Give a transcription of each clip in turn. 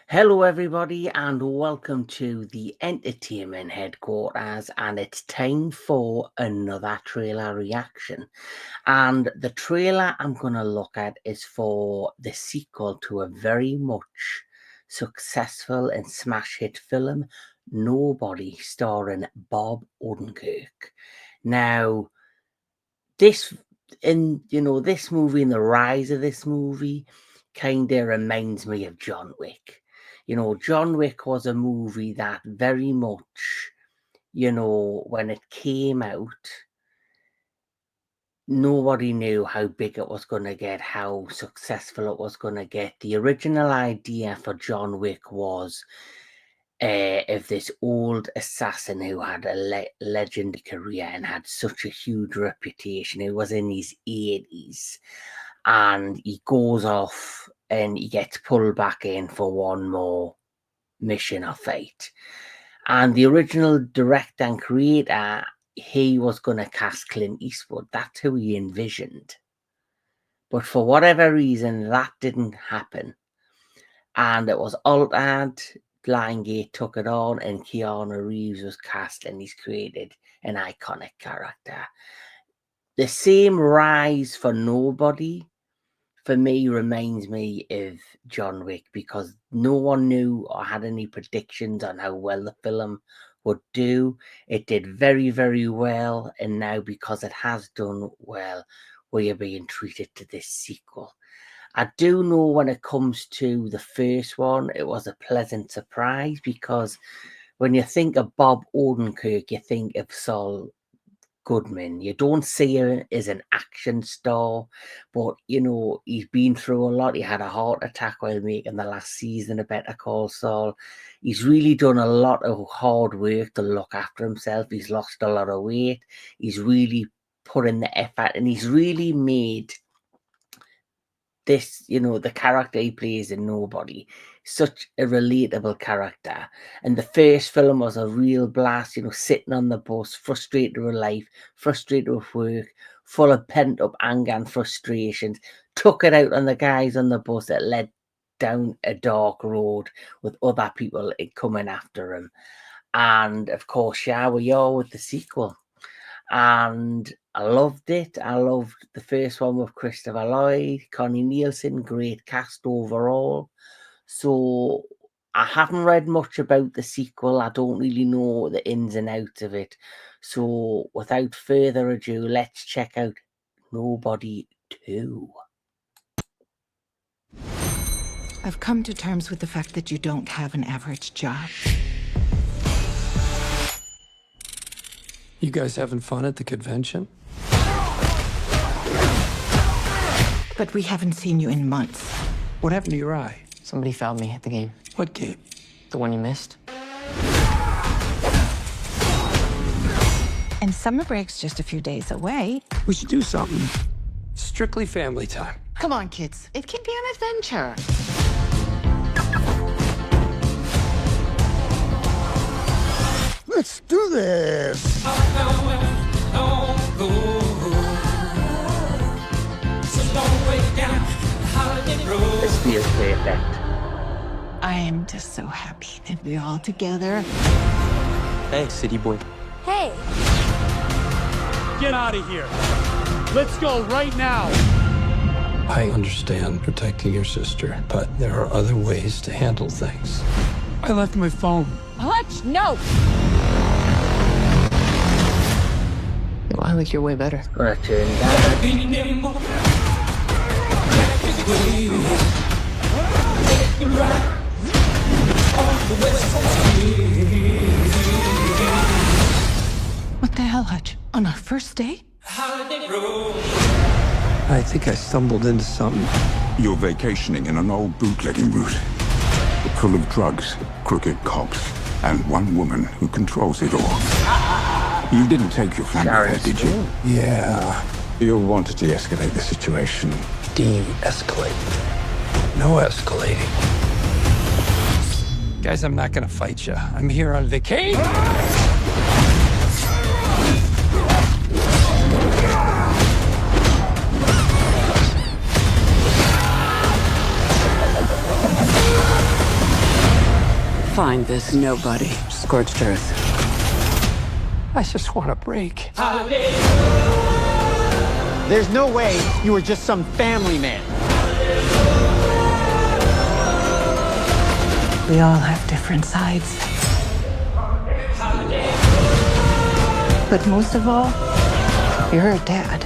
Hello, everybody, and welcome to the Entertainment Headquarters. And it's time for another trailer reaction. And the trailer I'm going to look at is for the sequel to a very much successful and smash hit film, Nobody, starring Bob Odenkirk. Now, this movie and the rise of this movie kind of reminds me of John Wick. John Wick was a movie that very much, when it came out, nobody knew how big it was going to get, how successful it was going to get. The original idea for John Wick was of this old assassin who had a legendary career and had such a huge reputation. He was in his 80s, and he goes off and he gets pulled back in for one more mission or fight. And the original director and creator, he was going to cast Clint Eastwood. That's who he envisioned. But for whatever reason, that didn't happen. And it was altered. Lionsgate took it on, and Keanu Reeves was cast, and he's created an iconic character. The same rise for Nobody, for me, reminds me of John Wick, because no one knew or had any predictions on how well the film would do. It did very, very well, and now because it has done well, we are being treated to this sequel. I do know when it comes to the first one, it was a pleasant surprise, because when you think of Bob Odenkirk, you think of Saul Goodman. You don't see him as an action star, but he's been through a lot. He had a heart attack while making the last season of Better Call Saul. He's really done a lot of hard work to look after himself. He's lost a lot of weight. He's really put in the effort, and he's really made this, the character he plays in Nobody, such a relatable character. And the first film was a real blast, sitting on the bus, frustrated with life, frustrated with work, full of pent-up anger and frustrations, took it out on the guys on the bus that led down a dark road with other people coming after him. And of course, here we are with the sequel. And I loved it. I loved the first one with Christopher Lloyd, Connie Nielsen, great cast overall. So I haven't read much about the sequel. I don't really know the ins and outs of it. So without further ado, let's check out Nobody 2. I've come to terms with the fact that you don't have an average job. You guys having fun at the convention? But we haven't seen you in months. What happened to your eye? Somebody found me at the game. What game? The one you missed. And summer break's just a few days away. We should do something. Strictly family time. Come on, kids. It can be an adventure. Let's do this! This feels perfect. I am just so happy that we're all together. Hey, city boy. Hey! Get out of here. Let's go right now. I understand protecting your sister, but there are other ways to handle things. I left my phone. Hutch, no! Well, I like your way better. Gonna turn down. What the hell, Hutch? On our first date? I think I stumbled into something. You're vacationing in an old bootlegging route, full of drugs, crooked cops, and one woman who controls it all. You didn't take your family there, did you? Yeah, You'll want to de-escalate the situation. De-escalate. No escalating. Guys, I'm not gonna fight you. I'm here on vacation. Find this nobody. Scorched earth. I just want a break. There's no way you were just some family man. We all have different sides. But most of all, you're a dad.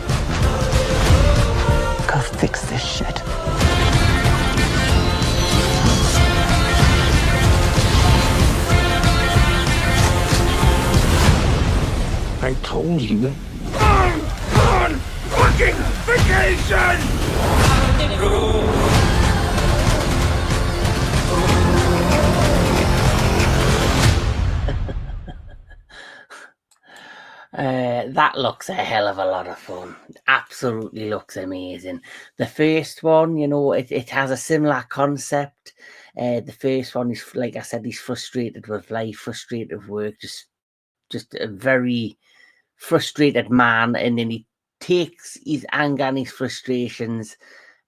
Go fix this shit. I told you. I'm on fucking vacation! That looks a hell of a lot of fun. Absolutely looks amazing. The first one, you know, it has a similar concept. The first one is, like I said, he's frustrated with life, frustrated with work, just a very frustrated man, and then he takes his anger and his frustrations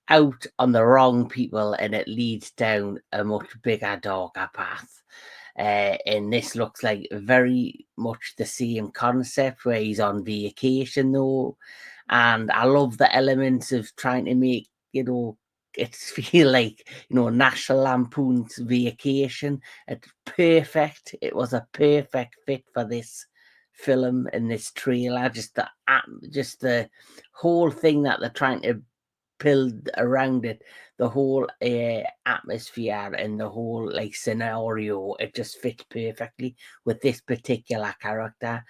out on the wrong people, and it leads down a much bigger, darker path. And this looks like very much the same concept, where he's on vacation though, and I love the elements of trying to make, you know, it feel like, you know, National Lampoon's Vacation. It's perfect. It was a perfect fit for this film and this trailer. Just the whole thing that they're trying to build around it, the whole atmosphere and the whole like scenario, it just fits perfectly with this particular character.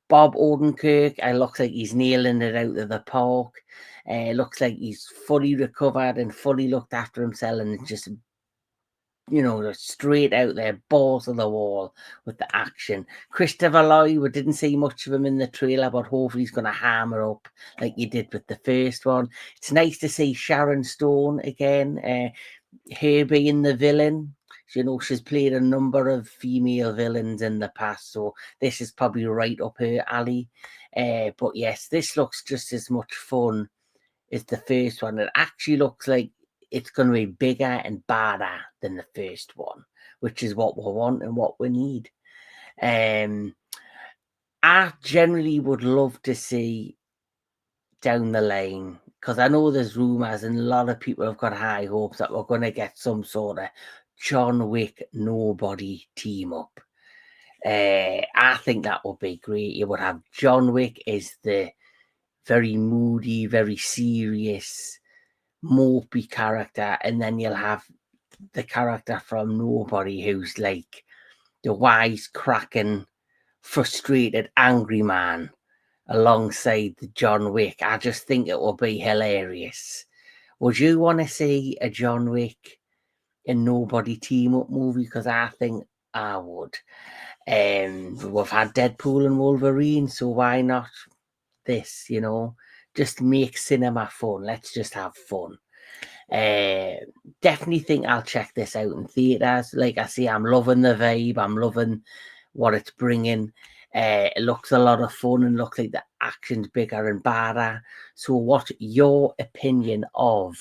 Bob Odenkirk, it looks like he's nailing it out of the park. Looks like he's fully recovered and fully looked after himself, and just, you know, straight out there, balls to the wall with the action. Christopher Lloyd, we didn't see much of him in the trailer, but hopefully he's going to hammer up like he did with the first one. It's nice to see Sharon Stone again, her being the villain. You know, she's played a number of female villains in the past, so this is probably right up her alley. But yes, this looks just as much fun as the first one. It actually looks like it's going to be bigger and badder than the first one, which is what we want and what we need. I generally would love to see down the line, because I know there's rumours and a lot of people have got high hopes that we're going to get some sort of John Wick Nobody team up. I think that would be great. You would have John Wick as the very moody, very serious, mopey character, and then you'll have the character from Nobody who's like the wise, cracking, frustrated, angry man alongside the John Wick. I just think it will be hilarious. Would you want to see a John Wick and Nobody team up movie? Because I think I would. We've had Deadpool and Wolverine, so why not this? You know, just make cinema fun. Let's just have fun. Definitely think I'll check this out in theaters. Like I say, I'm loving the vibe. I'm loving what it's bringing. It looks a lot of fun and looks like the action's bigger and badder. So what's your opinion of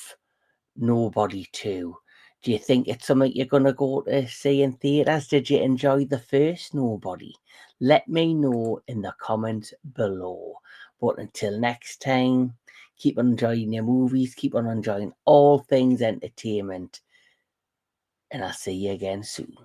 Nobody 2? Do you think it's something you're going to go to see in theaters? Did you enjoy the first Nobody? Let me know in the comments below. But until next time, keep on enjoying your movies. Keep on enjoying all things entertainment. And I'll see you again soon.